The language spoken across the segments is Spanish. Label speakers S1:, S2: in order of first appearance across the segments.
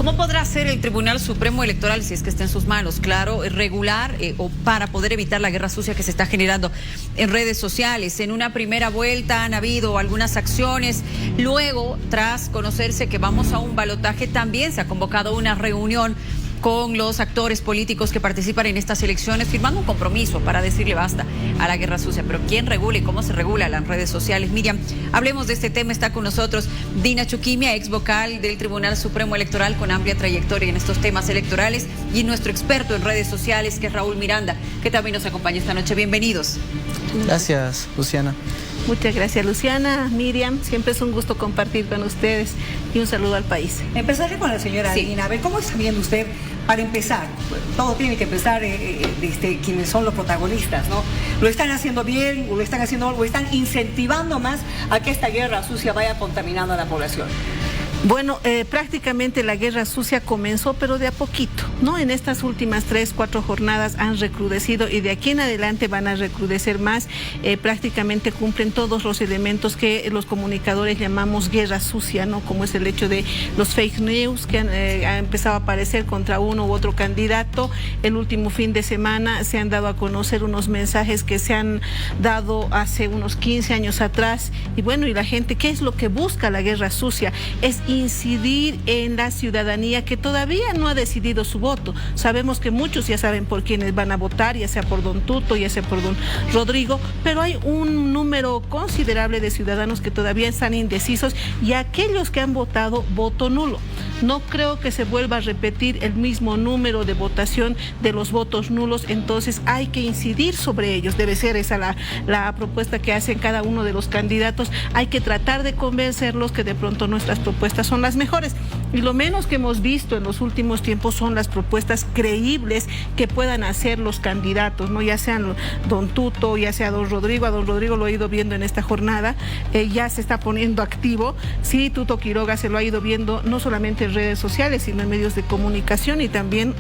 S1: ¿Cómo podrá hacer el Tribunal Supremo Electoral, si es que está en sus manos, claro, regular o para poder evitar la guerra sucia que se está generando en redes sociales? En una primera vuelta han habido algunas acciones. Luego, tras conocerse que vamos a un balotaje, también se ha convocado una reunión con los actores políticos que participan en estas elecciones, firmando un compromiso para decirle basta a la guerra sucia. Pero ¿quién regula y cómo se regula las redes sociales? Miriam, hablemos de este tema. Está con nosotros Dina Chuquimia, ex vocal del Tribunal Supremo Electoral con amplia trayectoria en estos temas electorales, y nuestro experto en redes sociales, que es Raúl Miranda, que también nos acompaña esta noche. Bienvenidos.
S2: Gracias, Luciana.
S3: Muchas gracias, Luciana, Miriam. Siempre es un gusto compartir con ustedes y un saludo al país.
S4: Empezaré con la señora Dina. A ver, ¿cómo está viendo usted, para empezar? Todo tiene que empezar quienes son los protagonistas, ¿no? ¿Lo están haciendo bien o lo están incentivando más a que esta guerra sucia vaya contaminando a la población?
S3: Bueno, prácticamente la guerra sucia comenzó, pero de a poquito, ¿no? En estas últimas 3, 4 jornadas han recrudecido y de aquí en adelante van a recrudecer más. Prácticamente cumplen todos los elementos que los comunicadores llamamos guerra sucia, ¿no? Como es el hecho de los fake news que han empezado a aparecer contra uno u otro candidato. El último fin de semana se han dado a conocer unos mensajes que se han dado hace unos 15 años atrás. Y bueno, y la gente, ¿qué es lo que busca la guerra sucia? Es incidir en la ciudadanía que todavía no ha decidido su voto. Sabemos que muchos ya saben por quiénes van a votar, ya sea por don Tuto, ya sea por don Rodrigo, pero hay un número considerable de ciudadanos que todavía están indecisos, y aquellos que han votado voto nulo. No creo que se vuelva a repetir el mismo número de votación de los votos nulos, entonces hay que incidir sobre ellos. Debe ser esa la propuesta que hacen cada uno de los candidatos. Hay que tratar de convencerlos que de pronto nuestras propuestas son las mejores. Y lo menos que hemos visto en los últimos tiempos son las propuestas creíbles que puedan hacer los candidatos, ¿no? Ya sean don Tuto, ya sea don Rodrigo. A don Rodrigo lo he ido viendo en esta jornada, ya se está poniendo activo. Sí, Tuto Quiroga se lo ha ido viendo no solamente en redes sociales, sino en medios de comunicación y también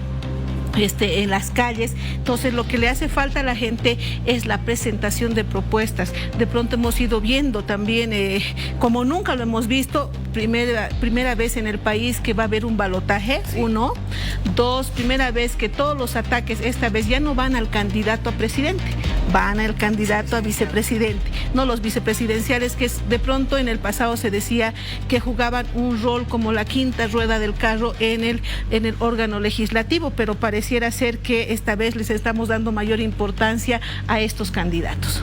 S3: en las calles. Entonces lo que le hace falta a la gente es la presentación de propuestas. De pronto hemos ido viendo también, como nunca lo hemos visto, primera vez en el país que va a haber un balotaje, sí. 1, 2, primera vez que todos los ataques esta vez ya no van al candidato a presidente, van al candidato a vicepresidente, no los vicepresidenciales, que de pronto en el pasado se decía que jugaban un rol como la quinta rueda del carro en el órgano legislativo, pero pareciera ser que esta vez les estamos dando mayor importancia a estos candidatos.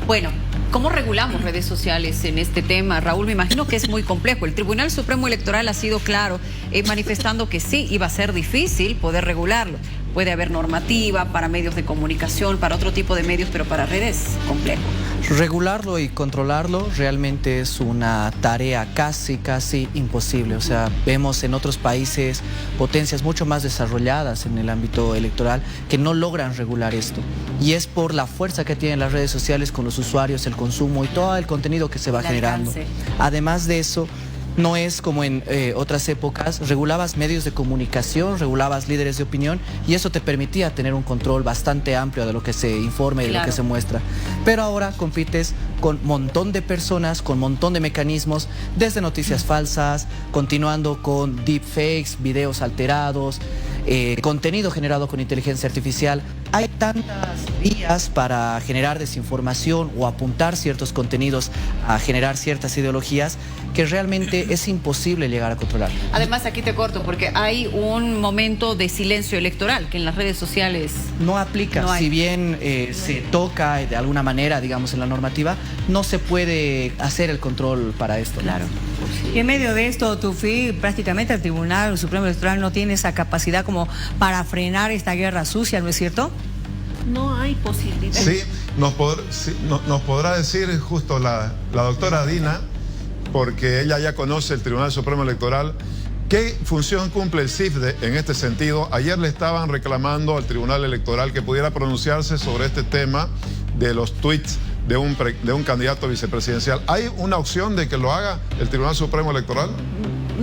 S1: Bueno, ¿cómo regulamos redes sociales en este tema? Raúl, me imagino que es muy complejo. El Tribunal Supremo Electoral ha sido claro manifestando que sí, iba a ser difícil poder regularlo. Puede haber normativa para medios de comunicación, para otro tipo de medios, pero para redes, complejo.
S2: Regularlo y controlarlo realmente es una tarea casi imposible. O sea, vemos en otros países potencias mucho más desarrolladas en el ámbito electoral que no logran regular esto. Y es por la fuerza que tienen las redes sociales con los usuarios, el consumo y todo el contenido que se va generando. Además de eso, no es como en otras épocas, regulabas medios de comunicación, regulabas líderes de opinión, y eso te permitía tener un control bastante amplio de lo que se informa y de lo que se muestra. Pero ahora compites con un montón de personas, con un montón de mecanismos, desde noticias falsas, continuando con deepfakes, videos alterados, contenido generado con inteligencia artificial. Hay tantas vías para generar desinformación o apuntar ciertos contenidos a generar ciertas ideologías que realmente es imposible llegar a controlar.
S1: Además, aquí te corto, porque hay un momento de silencio electoral que en las redes sociales
S2: no aplica. No si bien se toca de alguna manera, digamos, en la normativa, no se puede hacer el control para esto.
S4: Claro. Y en medio de esto, Tufi, prácticamente el Tribunal Supremo Electoral no tiene esa capacidad como para frenar esta guerra sucia, ¿no es cierto?
S3: No hay posibilidad.
S5: Sí, nos podrá decir justo la doctora Dina, porque ella ya conoce el Tribunal Supremo Electoral, ¿qué función cumple el CIFDE en este sentido? Ayer le estaban reclamando al Tribunal Electoral que pudiera pronunciarse sobre este tema de los tweets de un candidato vicepresidencial. ¿Hay una opción de que lo haga el Tribunal Supremo Electoral?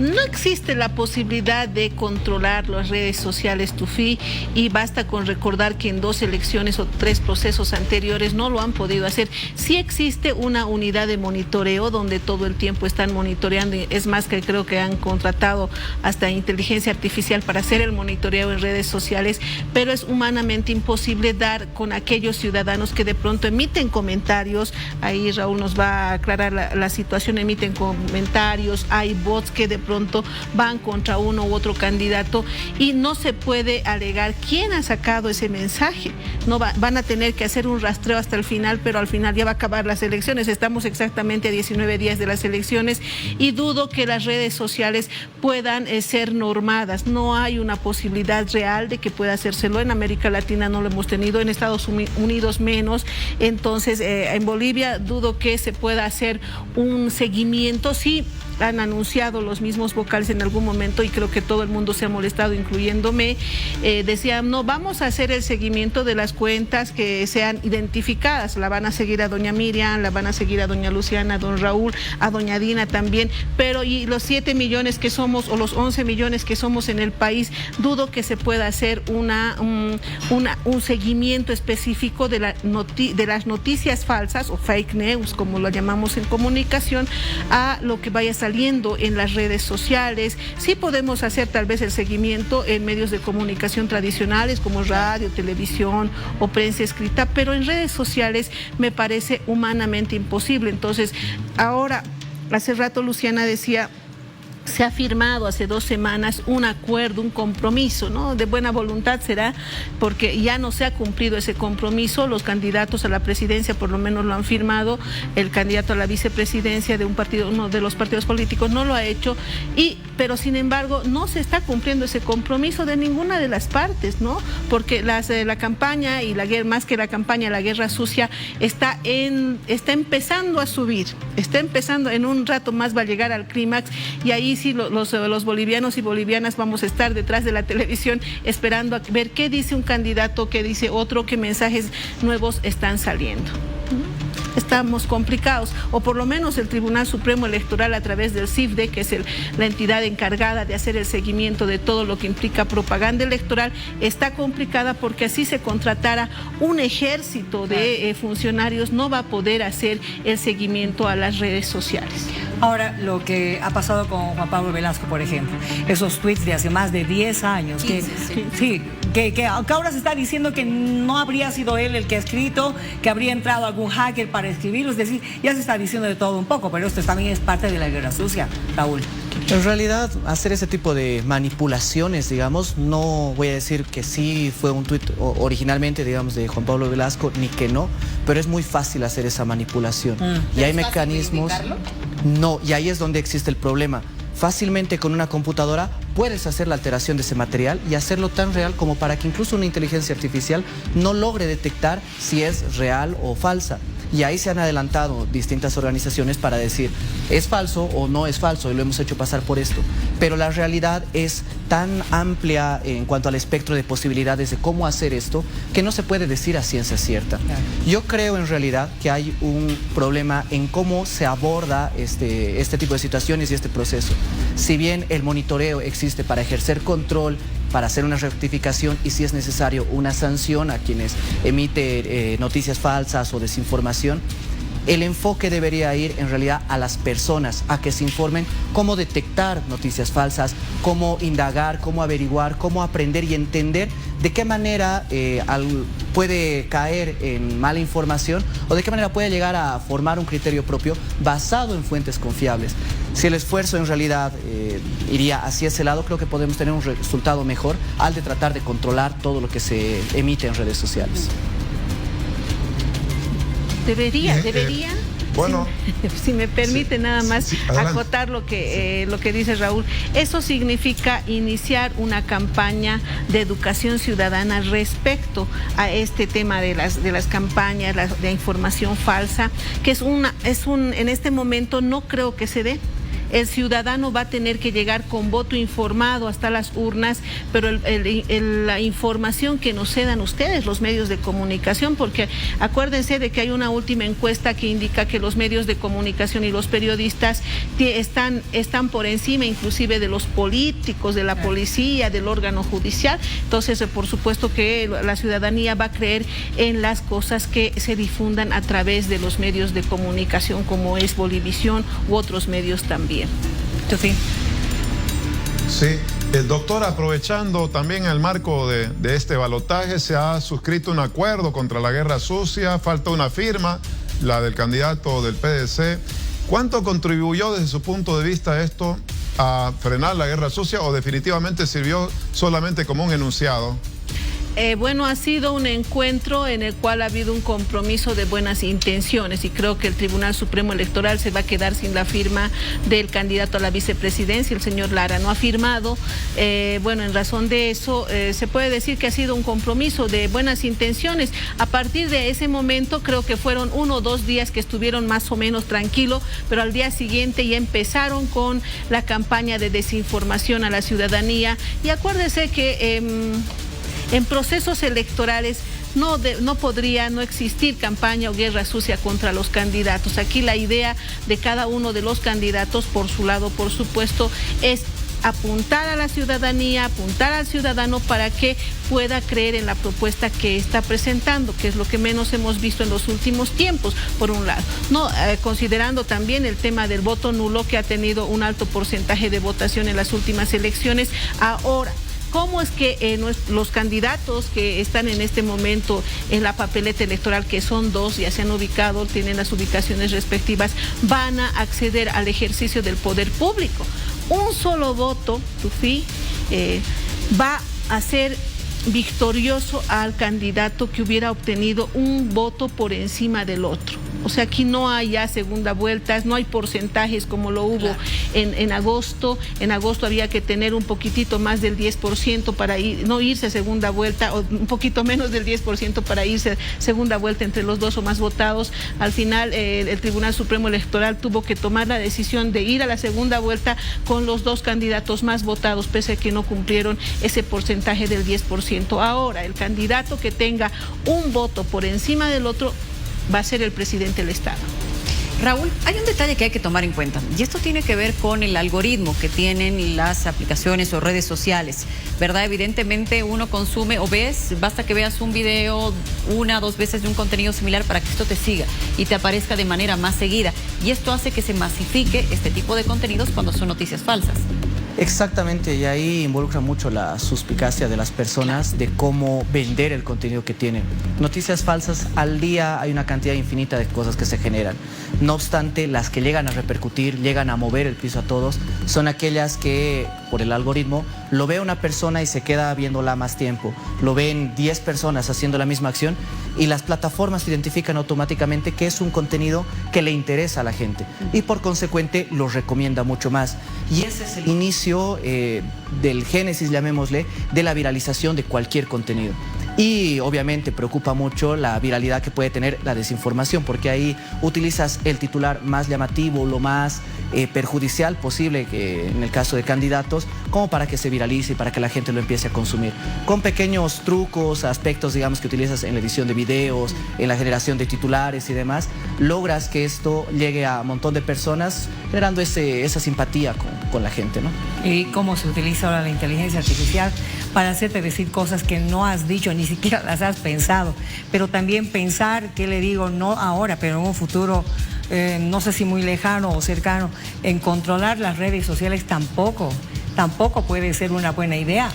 S3: no existe la posibilidad de controlar las redes sociales, Tufi, y basta con recordar que en 2 elecciones o 3 procesos anteriores no lo han podido hacer. Sí existe una unidad de monitoreo donde todo el tiempo están monitoreando, es más que creo que han contratado hasta inteligencia artificial para hacer el monitoreo en redes sociales, pero es humanamente imposible dar con aquellos ciudadanos que de pronto emiten comentarios. Ahí Raúl nos va a aclarar la situación, emiten comentarios, hay bots que de pronto van contra uno u otro candidato y no se puede alegar quién ha sacado ese mensaje. No van a tener que hacer un rastreo hasta el final, pero al final ya va a acabar las elecciones. Estamos exactamente a 19 días de las elecciones y dudo que las redes sociales puedan ser normadas. No hay una posibilidad real de que pueda hacérselo. En América Latina no lo hemos tenido, en Estados Unidos menos. Entonces, en Bolivia dudo que se pueda hacer un seguimiento. Sí, han anunciado los mismos vocales en algún momento y creo que todo el mundo se ha molestado, incluyéndome. Decían, no, vamos a hacer el seguimiento de las cuentas que sean identificadas. La van a seguir a doña Miriam, la van a seguir a doña Luciana, a don Raúl, a doña Dina también, pero y los 7 millones que somos o los 11 millones que somos en el país, dudo que se pueda hacer un seguimiento específico de las noticias falsas o fake news, como lo llamamos en comunicación, a lo que vaya a salir en las redes sociales. Sí podemos hacer tal vez el seguimiento en medios de comunicación tradicionales como radio, televisión o prensa escrita, pero en redes sociales me parece humanamente imposible. Entonces, ahora, hace rato Luciana decía, se ha firmado hace 2 semanas un acuerdo, un compromiso, ¿no? De buena voluntad será, porque ya no se ha cumplido ese compromiso. Los candidatos a la presidencia por lo menos lo han firmado, el candidato a la vicepresidencia de uno de los partidos políticos no lo ha hecho, pero sin embargo no se está cumpliendo ese compromiso de ninguna de las partes, ¿no? Porque la campaña y la guerra, más que la campaña, la guerra sucia está empezando a subir, está empezando, en un rato más va a llegar al clímax y ahí sí los bolivianos y bolivianas vamos a estar detrás de la televisión esperando a ver qué dice un candidato, qué dice otro, qué mensajes nuevos están saliendo. Estamos complicados, o por lo menos el Tribunal Supremo Electoral a través del CIFDE, que es la entidad encargada de hacer el seguimiento de todo lo que implica propaganda electoral, está complicada porque así se contratara un ejército de funcionarios, no va a poder hacer el seguimiento a las redes sociales.
S4: Ahora, lo que ha pasado con Juan Pablo Velasco, por ejemplo, esos tweets de hace más de 10 años, que ahora se está diciendo que no habría sido él el que ha escrito, que habría entrado algún hacker para escribirlo, es decir, ya se está diciendo de todo un poco, pero esto también es parte de la guerra sucia, Raúl.
S2: En realidad, hacer ese tipo de manipulaciones, digamos, no voy a decir que sí fue un tuit originalmente, digamos, de Juan Pablo Velasco, ni que no, pero es muy fácil hacer esa manipulación. Y hay mecanismos... No, y ahí es donde existe el problema. Fácilmente con una computadora puedes hacer la alteración de ese material y hacerlo tan real como para que incluso una inteligencia artificial no logre detectar si es real o falsa. Y ahí se han adelantado distintas organizaciones para decir, es falso o no es falso, y lo hemos hecho pasar por esto. Pero la realidad es tan amplia en cuanto al espectro de posibilidades de cómo hacer esto, que no se puede decir a ciencia cierta. Yo creo en realidad que hay un problema en cómo se aborda este tipo de situaciones y este proceso. Si bien el monitoreo existe para ejercer control, para hacer una rectificación y si es necesario una sanción a quienes emiten noticias falsas o desinformación, el enfoque debería ir en realidad a las personas, a que se informen cómo detectar noticias falsas, cómo indagar, cómo averiguar, cómo aprender y entender de qué manera puede caer en mala información o de qué manera puede llegar a formar un criterio propio basado en fuentes confiables. Si el esfuerzo en realidad iría hacia ese lado, creo que podemos tener un resultado mejor al de tratar de controlar todo lo que se emite en redes sociales.
S3: Debería.
S5: Bueno,
S3: si me permite nada más acotar lo que dice Raúl. Eso significa iniciar una campaña de educación ciudadana respecto a este tema de las campañas, de información falsa, que en este momento no creo que se dé. el ciudadano va a tener que llegar con voto informado hasta las urnas, pero la información que nos cedan ustedes, los medios de comunicación, porque acuérdense de que hay una última encuesta que indica que los medios de comunicación y los periodistas están por encima inclusive de los políticos, de la policía, del órgano judicial. Entonces, por supuesto que la ciudadanía va a creer en las cosas que se difundan a través de los medios de comunicación, como es Bolivisión u otros medios también.
S5: Sí, doctor, aprovechando también el marco de este balotaje, se ha suscrito un acuerdo contra la guerra sucia, falta una firma, la del candidato del PDC. ¿Cuánto contribuyó desde su punto de vista esto a frenar la guerra sucia o definitivamente sirvió solamente como un enunciado?
S3: Bueno, ha sido un encuentro en el cual ha habido un compromiso de buenas intenciones y creo que el Tribunal Supremo Electoral se va a quedar sin la firma del candidato a la vicepresidencia, el señor Lara no ha firmado. Bueno, en razón de eso se puede decir que ha sido un compromiso de buenas intenciones. A partir de ese momento creo que fueron 1 o 2 días que estuvieron más o menos tranquilos, pero al día siguiente ya empezaron con la campaña de desinformación a la ciudadanía. Y acuérdense que en procesos electorales no podría existir campaña o guerra sucia contra los candidatos. Aquí la idea de cada uno de los candidatos, por su lado, por supuesto, es apuntar a la ciudadanía, apuntar al ciudadano para que pueda creer en la propuesta que está presentando, que es lo que menos hemos visto en los últimos tiempos, por un lado. Considerando también el tema del voto nulo, que ha tenido un alto porcentaje de votación en las últimas elecciones. Ahora, ¿cómo es que los candidatos que están en este momento en la papeleta electoral, que son 2, ya se han ubicado, tienen las ubicaciones respectivas, van a acceder al ejercicio del poder público? Un solo voto, Tufi, va a ser victorioso al candidato que hubiera obtenido un voto por encima del otro. O sea, aquí no hay ya segunda vuelta, no hay porcentajes como lo hubo en agosto. En agosto había que tener un poquitito más del 10% para no irse a segunda vuelta, o un poquito menos del 10% para irse a segunda vuelta entre los 2 o más votados. Al final, el Tribunal Supremo Electoral tuvo que tomar la decisión de ir a la segunda vuelta con los 2 candidatos más votados, pese a que no cumplieron ese porcentaje del 10%. Ahora, el candidato que tenga un voto por encima del otro va a ser el presidente del Estado.
S1: Raúl, hay un detalle que hay que tomar en cuenta, y esto tiene que ver con el algoritmo que tienen las aplicaciones o redes sociales, ¿verdad? Evidentemente uno consume o basta que veas un video 1 o 2 veces de un contenido similar para que esto te siga y te aparezca de manera más seguida, y esto hace que se masifique este tipo de contenidos cuando son noticias falsas.
S2: Exactamente, y ahí involucra mucho la suspicacia de las personas de cómo vender el contenido que tienen. Noticias falsas, al día hay una cantidad infinita de cosas que se generan. No obstante, las que llegan a repercutir, llegan a mover el piso a todos, son aquellas que, por el algoritmo, lo ve una persona y se queda viéndola más tiempo. Lo ven 10 personas haciendo la misma acción y las plataformas identifican automáticamente que es un contenido que le interesa a la gente y por consecuente lo recomienda mucho más. Y ese es el inicio del génesis, llamémosle, de la viralización de cualquier contenido. Y obviamente preocupa mucho la viralidad que puede tener la desinformación, porque ahí utilizas el titular más llamativo, lo más perjudicial posible, que en el caso de candidatos, como para que se viralice y para que la gente lo empiece a consumir. Con pequeños trucos, aspectos, digamos, que utilizas en la edición de videos, en la generación de titulares y demás, logras que esto llegue a un montón de personas, generando esa simpatía con la gente, ¿no?
S4: Y cómo se utiliza ahora la inteligencia artificial para hacerte decir cosas que no has dicho, ni siquiera las has pensado, pero también pensar, ¿qué le digo? No ahora, pero en un futuro, no sé si muy lejano o cercano, en controlar las redes sociales tampoco puede ser una buena idea.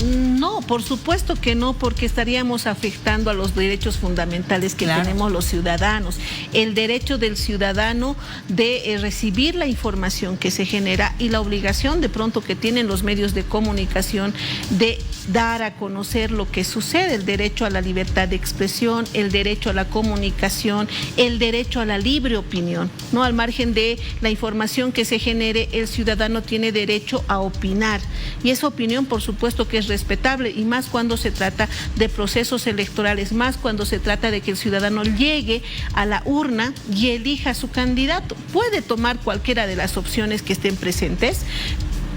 S3: No, por supuesto que no, porque estaríamos afectando a los derechos fundamentales que tenemos los ciudadanos. El derecho del ciudadano de recibir la información que se genera y la obligación de pronto que tienen los medios de comunicación de dar a conocer lo que sucede, el derecho a la libertad de expresión, el derecho a la comunicación, el derecho a la libre opinión, ¿no? Al margen de la información que se genere, el ciudadano tiene derecho a opinar y esa opinión, por supuesto, que es es respetable, y más cuando se trata de procesos electorales, más cuando se trata de que el ciudadano llegue a la urna y elija a su candidato. Puede tomar cualquiera de las opciones que estén presentes,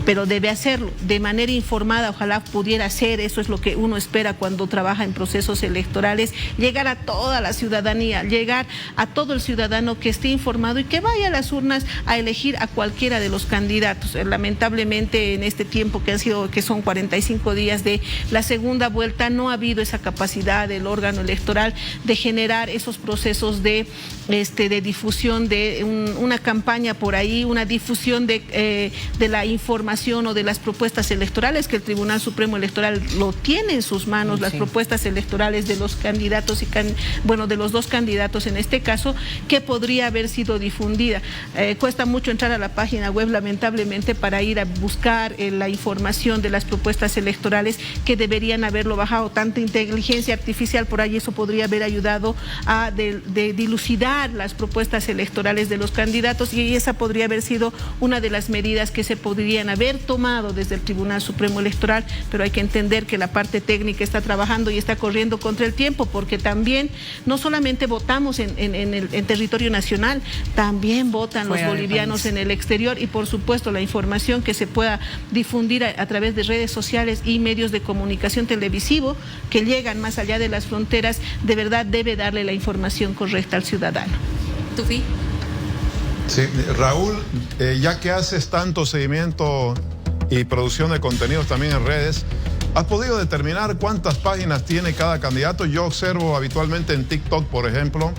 S3: pero debe hacerlo de manera informada. Ojalá pudiera ser, eso es lo que uno espera cuando trabaja en procesos electorales, llegar a toda la ciudadanía, llegar a todo el ciudadano que esté informado y que vaya a las urnas a elegir a cualquiera de los candidatos. Lamentablemente en este tiempo que son 45 días de la segunda vuelta, no ha habido esa capacidad del órgano electoral de generar esos procesos de difusión de una campaña por ahí, una difusión de la información o de las propuestas electorales, que el Tribunal Supremo Electoral lo tiene en sus manos, las propuestas electorales de los candidatos de los dos candidatos en este caso, que podría haber sido difundida. Cuesta mucho entrar a la página web, lamentablemente, para ir a buscar la información de las propuestas electorales, que deberían haberlo bajado. Tanta inteligencia artificial por ahí, eso podría haber ayudado a dilucidar las propuestas electorales de los candidatos, y esa podría haber sido una de las medidas que se podrían haber tomado desde el Tribunal Supremo Electoral, pero hay que entender que la parte técnica está trabajando y está corriendo contra el tiempo, porque también no solamente votamos en territorio nacional, también votan los bolivianos en el exterior, y por supuesto la información que se pueda difundir a través de redes sociales y medios de comunicación televisivo que llegan más allá de las fronteras, de verdad debe darle la información correcta al ciudadano.
S1: Tufi.
S5: Sí, Raúl, ya que haces tanto seguimiento y producción de contenidos también en redes, ¿has podido determinar cuántas páginas tiene cada candidato? Yo observo habitualmente en TikTok, por ejemplo,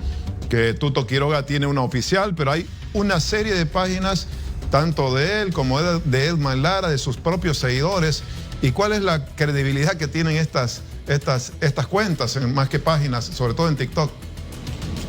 S5: que Tuto Quiroga tiene una oficial, pero hay una serie de páginas, tanto de él como de Edman Lara, de sus propios seguidores. ¿Y cuál es la credibilidad que tienen estas cuentas, más que páginas, sobre todo en TikTok?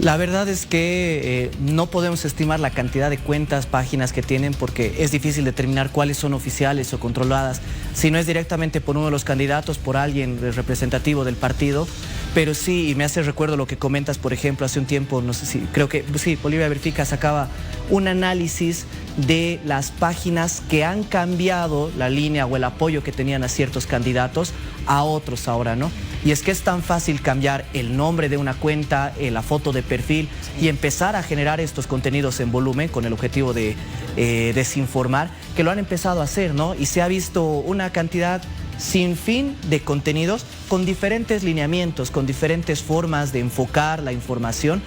S2: La verdad es que no podemos estimar la cantidad de cuentas, páginas que tienen, porque es difícil determinar cuáles son oficiales o controladas. Si no es directamente por uno de los candidatos, por alguien representativo del partido. Pero sí, y me hace recuerdo lo que comentas, por ejemplo, hace un tiempo, no sé si, creo que sí, Bolivia Verifica sacaba un análisis de las páginas que han cambiado la línea o el apoyo que tenían a ciertos candidatos a otros ahora, ¿no? Y es que es tan fácil cambiar el nombre de una cuenta, la foto de perfil, y empezar a generar estos contenidos en volumen con el objetivo de desinformar, que lo han empezado a hacer, ¿no? Y se ha visto una cantidad sin fin de contenidos con diferentes lineamientos, con diferentes formas de enfocar la información,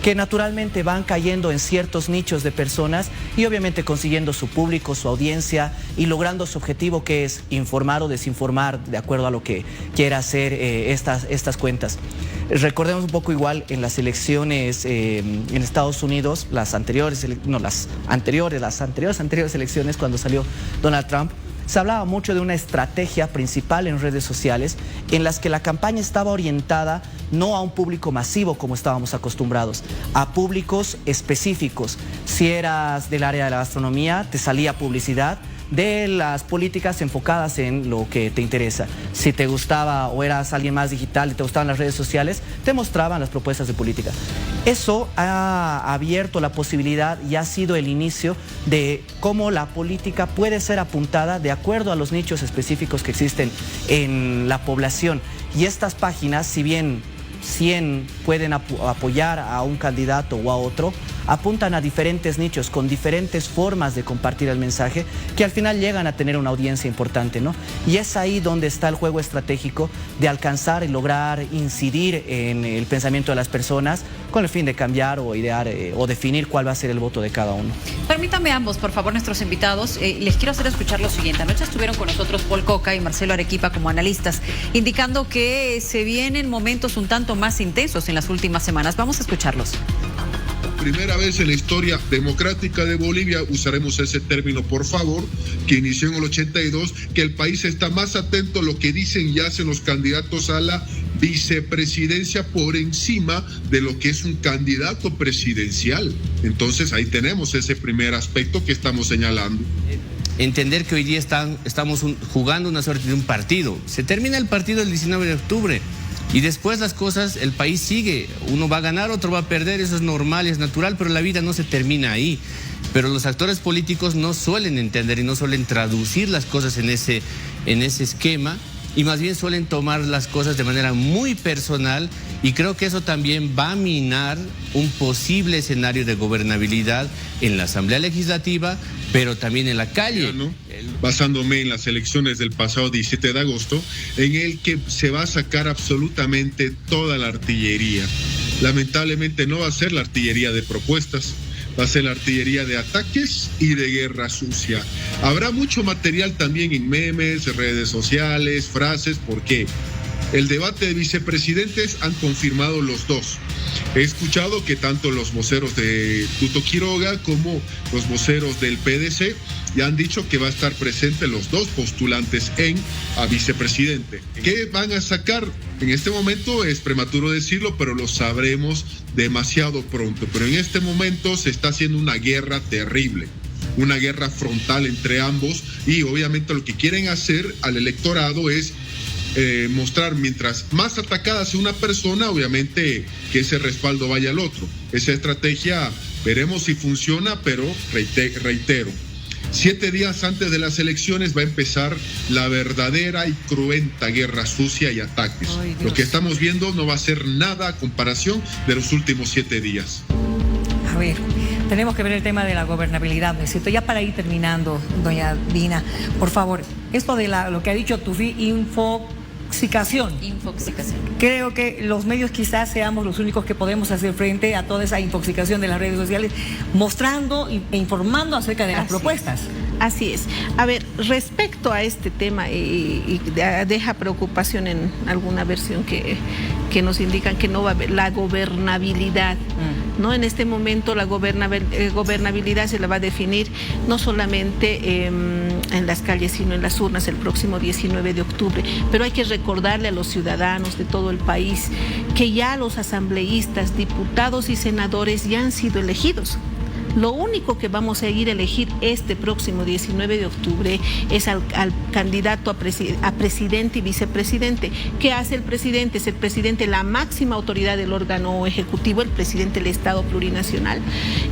S2: que naturalmente van cayendo en ciertos nichos de personas y obviamente consiguiendo su público, su audiencia, y logrando su objetivo, que es informar o desinformar de acuerdo a lo que quiera hacer estas cuentas. Recordemos un poco igual en las elecciones en Estados Unidos, las anteriores elecciones, cuando salió Donald Trump, se hablaba mucho de una estrategia principal en redes sociales en las que la campaña estaba orientada no a un público masivo como estábamos acostumbrados, a públicos específicos. Si eras del área de la gastronomía, te salía publicidad de las políticas enfocadas en lo que te interesa. Si te gustaba o eras alguien más digital y te gustaban las redes sociales, te mostraban las propuestas de política. Eso ha abierto la posibilidad y ha sido el inicio de cómo la política puede ser apuntada de acuerdo a los nichos específicos que existen en la población. Y estas páginas, si bien 100 pueden apoyar a un candidato o a otro, apuntan a diferentes nichos con diferentes formas de compartir el mensaje, que al final llegan a tener una audiencia importante, ¿no? Y es ahí donde está el juego estratégico de alcanzar y lograr incidir en el pensamiento de las personas con el fin de cambiar o idear o definir cuál va a ser el voto de cada uno.
S1: Permítanme ambos, por favor, nuestros invitados, les quiero hacer escuchar lo siguiente. Anoche estuvieron con nosotros Paul Coca y Marcelo Arequipa como analistas, indicando que se vienen momentos un tanto más intensos en las últimas semanas. Vamos a escucharlos.
S6: Primera vez en la historia democrática de Bolivia, usaremos ese término por favor, que inició en el 82, que el país está más atento a lo que dicen y hacen los candidatos a la vicepresidencia por encima de lo que es un candidato presidencial. Entonces ahí tenemos ese primer aspecto que estamos señalando.
S7: Entender que hoy día estamos jugando una suerte de un partido. Se termina el partido el 19 de octubre. Y después las cosas, el país sigue, uno va a ganar, otro va a perder, eso es normal, es natural, pero la vida no se termina ahí. Pero los actores políticos no suelen entender y no suelen traducir las cosas en ese esquema, y más bien suelen tomar las cosas de manera muy personal, y creo que eso también va a minar un posible escenario de gobernabilidad en la Asamblea Legislativa, pero también en la calle.
S6: Basándome en las elecciones del pasado 17 de agosto, en el que se va a sacar absolutamente toda la artillería. Lamentablemente no va a ser la artillería de propuestas, va a ser la artillería de ataques y de guerra sucia. Habrá mucho material también en memes, redes sociales, frases, porque el debate de vicepresidentes han confirmado los dos. He escuchado que tanto los voceros de Tuto Quiroga como los voceros del PDC ya han dicho que va a estar presente los dos postulantes a vicepresidente. ¿Qué van a sacar? En este momento es prematuro decirlo, pero lo sabremos demasiado pronto. Pero en este momento se está haciendo una guerra terrible, una guerra frontal entre ambos, y obviamente lo que quieren hacer al electorado es mostrar, mientras más atacada sea una persona, obviamente que ese respaldo vaya al otro. Esa estrategia veremos si funciona, pero reitero, 7 días antes de las elecciones va a empezar la verdadera y cruenta guerra sucia y ataques. Lo que estamos viendo no va a ser nada a comparación de los últimos 7 días.
S4: A ver, tenemos que ver el tema de la gobernabilidad, ¿no es cierto? Ya para ir terminando, doña Dina, por favor, esto de lo que ha dicho Tufi, infoxicación. Creo que los medios quizás seamos los únicos que podemos hacer frente a toda esa infoxicación de las redes sociales, mostrando e informando acerca de las propuestas.
S3: Así es. A ver, respecto a este tema, y deja preocupación en alguna versión que nos indican que no va a haber la gobernabilidad. ¿No? En este momento la gobernabilidad se la va a definir no solamente en las calles, sino en las urnas el próximo 19 de octubre. Pero hay que recordarle a los ciudadanos de todo el país que ya los asambleístas, diputados y senadores ya han sido elegidos. Lo único que vamos a ir a elegir este próximo 19 de octubre es al candidato a presidente y vicepresidente. ¿Qué hace el presidente? Es el presidente la máxima autoridad del órgano ejecutivo, el presidente del Estado plurinacional.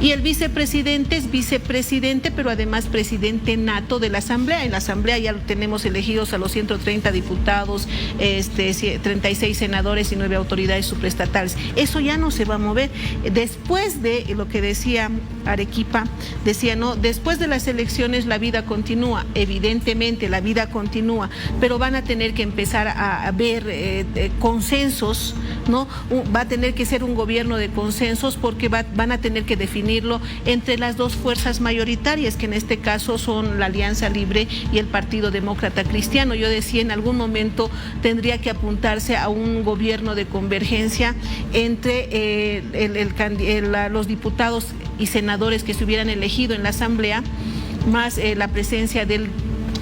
S3: Y el vicepresidente es vicepresidente, pero además presidente nato de la Asamblea. En la Asamblea ya tenemos elegidos a los 130 diputados, 36 senadores y 9 autoridades supraestatales. Eso ya no se va a mover. Después de lo que decía Arequipa, decía, no, después de las elecciones la vida continúa. Evidentemente la vida continúa, pero van a tener que empezar a ver consensos, ¿no? Va a tener que ser un gobierno de consensos, porque van a tener que definirlo entre las dos fuerzas mayoritarias, que en este caso son la Alianza Libre y el Partido Demócrata Cristiano. Yo decía, en algún momento tendría que apuntarse a un gobierno de convergencia entre los diputados y senadores que se hubieran elegido en la Asamblea, más la presencia del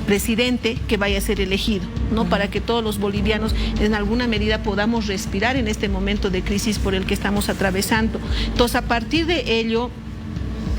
S3: presidente que vaya a ser elegido, ¿no? Para que todos los bolivianos en alguna medida podamos respirar en este momento de crisis por el que estamos atravesando. Entonces, a partir de ello,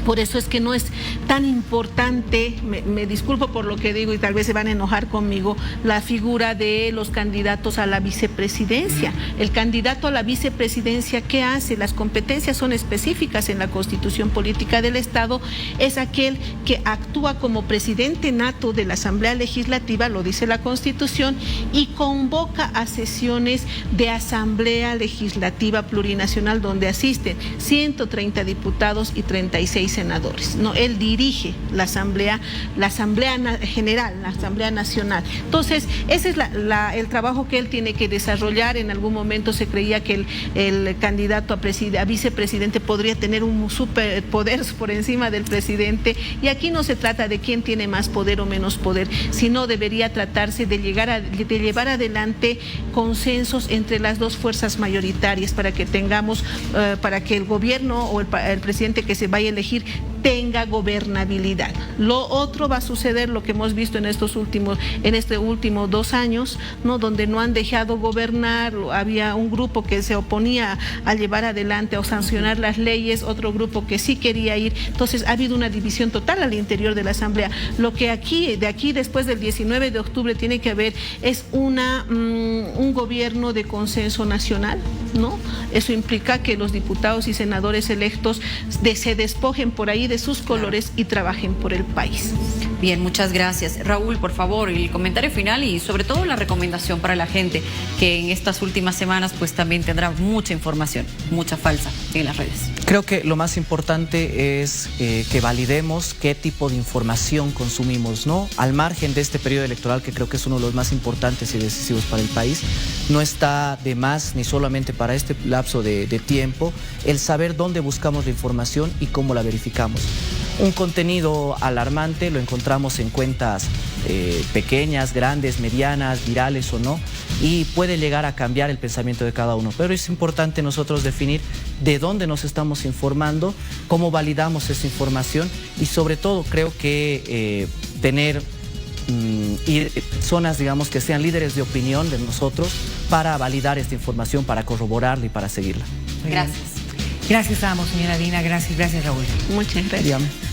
S3: por eso es que no es tan importante, me disculpo por lo que digo y tal vez se van a enojar conmigo, la figura de los candidatos a la vicepresidencia. El candidato a la vicepresidencia, ¿qué hace? Las competencias son específicas en la Constitución Política del Estado. Es aquel que actúa como presidente nato de la Asamblea Legislativa, lo dice la Constitución, y convoca a sesiones de Asamblea Legislativa Plurinacional donde asisten 130 diputados y 36 senadores. No, él dirige la Asamblea General, la Asamblea Nacional. Entonces, ese es el trabajo que él tiene que desarrollar. En algún momento se creía que el candidato a vicepresidente podría tener un superpoder por encima del presidente, y aquí no se trata de quién tiene más poder o menos poder, sino debería tratarse de llevar adelante consensos entre las dos fuerzas mayoritarias para que tengamos, para que el gobierno o el presidente que se vaya a elegir tenga gobernabilidad. Lo otro va a suceder, lo que hemos visto en este último 2 años, ¿no? Donde no han dejado gobernar. Había un grupo que se oponía a llevar adelante o sancionar las leyes, otro grupo que sí quería ir. Entonces ha habido una división total al interior de la Asamblea. Lo que de aquí después del 19 de octubre tiene que haber es un gobierno de consenso nacional, ¿no? Eso implica que los diputados y senadores electos se despojen por ahí de sus colores y trabajen por el país.
S1: Bien, muchas gracias. Raúl, por favor, el comentario final y sobre todo la recomendación para la gente que en estas últimas semanas pues también tendrá mucha información, mucha falsa en las redes.
S2: Creo que lo más importante es que validemos qué tipo de información consumimos, ¿no? Al margen de este periodo electoral, que creo que es uno de los más importantes y decisivos para el país, no está de más, ni solamente para este lapso de tiempo, el saber dónde buscamos la información y cómo la verificamos. Un contenido alarmante lo encontramos en cuentas pequeñas, grandes, medianas, virales o no, y puede llegar a cambiar el pensamiento de cada uno. Pero es importante nosotros definir de dónde nos estamos informando, cómo validamos esa información y sobre todo creo que tener zonas, digamos, que sean líderes de opinión de nosotros para validar esta información, para corroborarla y para seguirla.
S1: Gracias.
S4: Gracias a ambos, señora Dina. Gracias, Raúl.
S3: Muchas gracias.
S2: Dígame.